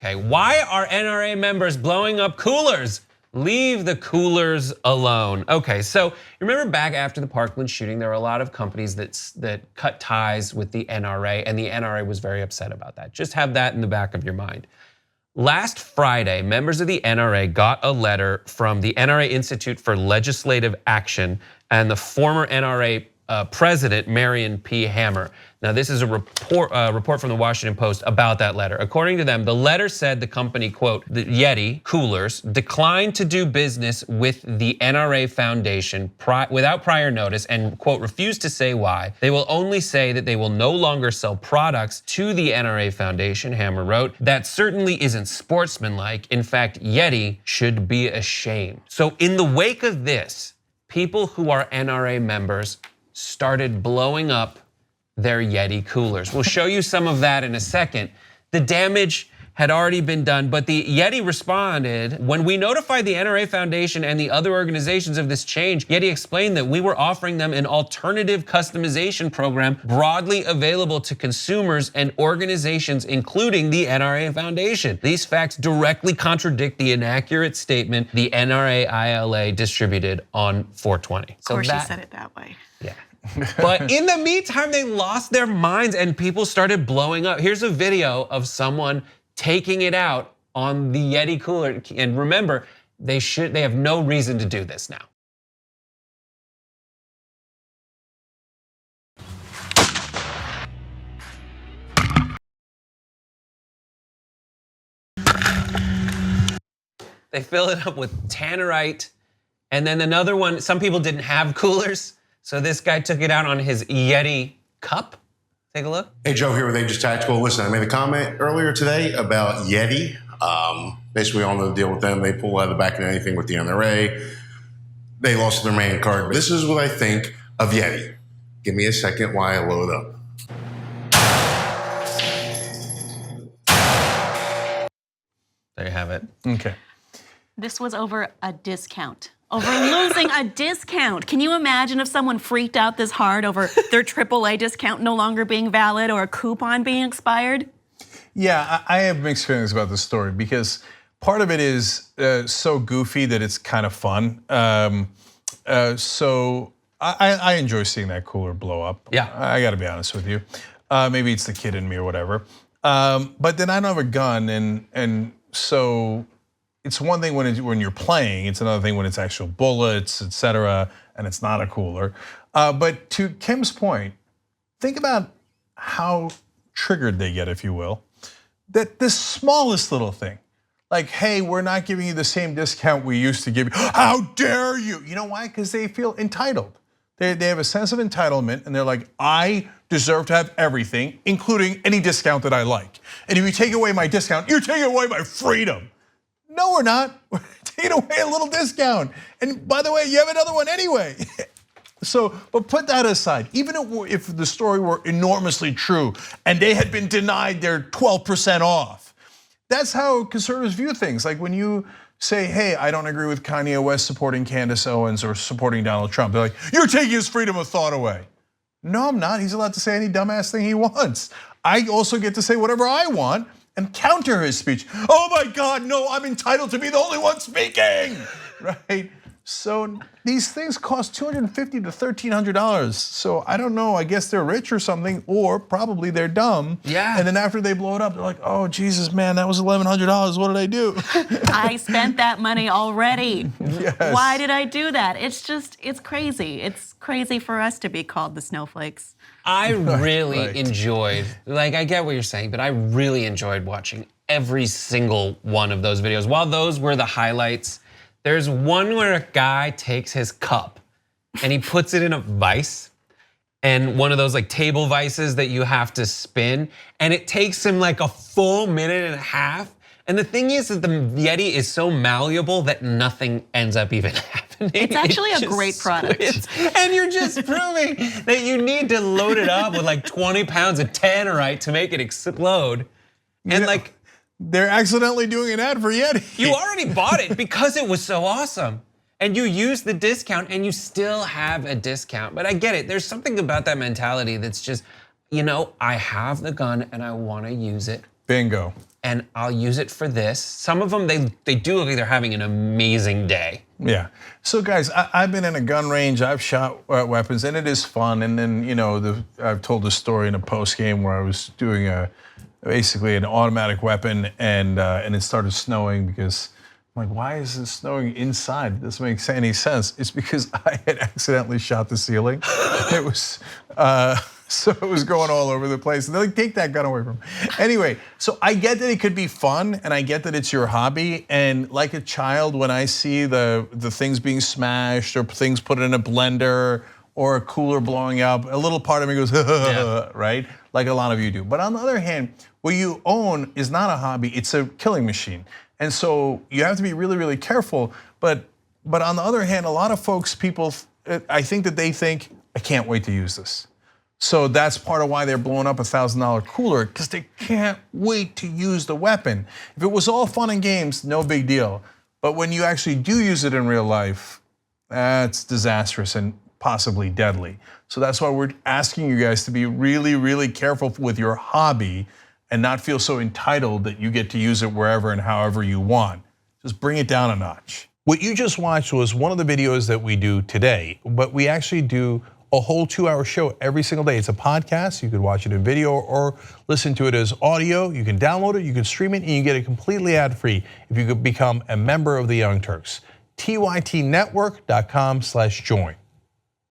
Okay, why are NRA members blowing up coolers? Leave the coolers alone. Okay, so remember back after the Parkland shooting, there were a lot of companies that cut ties with the NRA, and the NRA was very upset about that. Just have that in the back of your mind. Last Friday, members of the NRA got a letter from the NRA Institute for Legislative Action and the former NRA president, Marion P. Hammer. Now, this is a report from the Washington Post about that letter. According to them, the letter said the company, quote, the Yeti coolers declined to do business with the NRA Foundation without prior notice and, quote, refused to say why. They will only say that they will no longer sell products to the NRA Foundation, Hammer wrote. That certainly isn't sportsmanlike. In fact, Yeti should be ashamed. So in the wake of this, people who are NRA members started blowing up their Yeti coolers. We'll show you some of that in a second. The damage had already been done, but the Yeti responded. When we notified the NRA Foundation and the other organizations of this change, Yeti explained that we were offering them an alternative customization program broadly available to consumers and organizations, including the NRA Foundation. These facts directly contradict the inaccurate statement the NRA ILA distributed on 4/20. Of course, you said it that way. Yeah. But in the meantime, they lost their minds and people started blowing up. Here's a video of someone taking it out on the Yeti cooler. And remember, they have no reason to do this now. They fill it up with Tannerite. And then another one, some people didn't have coolers. So this guy took it out on his Yeti cup. Take a look. Hey, Joe here with Aegis Tactical. Listen, I made a comment earlier today about Yeti. Basically, on the deal with them, they pull out of the back of anything with the NRA. They lost their main card. This is what I think of Yeti. Give me a second while I load up. There you have it. Okay. This was over a discount. Over losing a discount. Can you imagine if someone freaked out this hard over their AAA discount no longer being valid or a coupon being expired? Yeah, I have mixed feelings about this story because part of it is so goofy that it's kind of fun. So I enjoy seeing that cooler blow up. Yeah. I gotta be honest with you. Maybe it's the kid in me or whatever. But then I don't have a gun and so it's one thing when you're playing, it's another thing when it's actual bullets, etc., and it's not a cooler. But to Kim's point, think about how triggered they get, if you will, that the smallest little thing, like, hey, we're not giving you the same discount we used to give you. How dare you? You know why? Because they feel entitled. They have a sense of entitlement and they're like, I deserve to have everything, including any discount that I like. And if you take away my discount, you're taking away my freedom. No, we're not. We're taking away a little discount. And by the way, you have another one anyway. So, but put that aside. Even if the story were enormously true and they had been denied their 12% off, that's how conservatives view things. Like when you say, hey, I don't agree with Kanye West supporting Candace Owens or supporting Donald Trump, they're like, you're taking his freedom of thought away. No, I'm not. He's allowed to say any dumbass thing he wants. I also get to say whatever I want and counter his speech. Oh my God, no, I'm entitled to be the only one speaking, right? So these things cost $250 to $1,300. So I don't know, I guess they're rich or something, or probably they're dumb. Yeah. And then after they blow it up, they're like, oh Jesus, man, that was $1,100, what did I do? I spent that money already. Yes. Why did I do that? It's crazy. It's crazy for us to be called the snowflakes. I really enjoyed, like I get what you're saying, but I really enjoyed watching every single one of those videos. While those were the highlights, there's one where a guy takes his cup and he puts it in a vise, and one of those like table vices that you have to spin, and it takes him like a full minute and a half. And the thing is that the Yeti is so malleable that nothing ends up even happening. It's actually a great product. And you're just proving that you need to load it up with like 20 pounds of Tannerite to make it explode. And like, they're accidentally doing an ad for Yeti. you already bought it because it was so awesome. And you used the discount and you still have a discount. But I get it, there's something about that mentality that's just, I have the gun and I wanna use it. Bingo. and I'll use it for this. Some of them, they do look like they're having an amazing day. Yeah. So guys, I've been in a gun range. I've shot weapons, and it is fun. And then I've told this story in a post game where I was doing basically an automatic weapon, and it started snowing because I'm like, why is it snowing inside? It doesn't make any sense. It's because I had accidentally shot the ceiling. It was. So it was going all over the place. And they're like, take that gun away from me. Anyway, so I get that it could be fun, and I get that it's your hobby. And like a child, when I see the things being smashed or things put in a blender or a cooler blowing up, a little part of me goes, yeah. Right? Like a lot of you do. But on the other hand, what you own is not a hobby, it's a killing machine. And so you have to be really, really careful. But on the other hand, a lot of folks, I think that they think, I can't wait to use this. So that's part of why they're blowing up $1,000 cooler, because they can't wait to use the weapon. If it was all fun and games, no big deal. But when you actually do use it in real life, that's disastrous and possibly deadly. So that's why we're asking you guys to be really, really careful with your hobby and not feel so entitled that you get to use it wherever and however you want. Just bring it down a notch. What you just watched was one of the videos that we do today, but we actually do a whole 2-hour show every single day. It's a podcast. You could watch it in video or listen to it as audio. You can download it, you can stream it, and you get it completely ad-free if you could become a member of the Young Turks. TYTnetwork.com/join.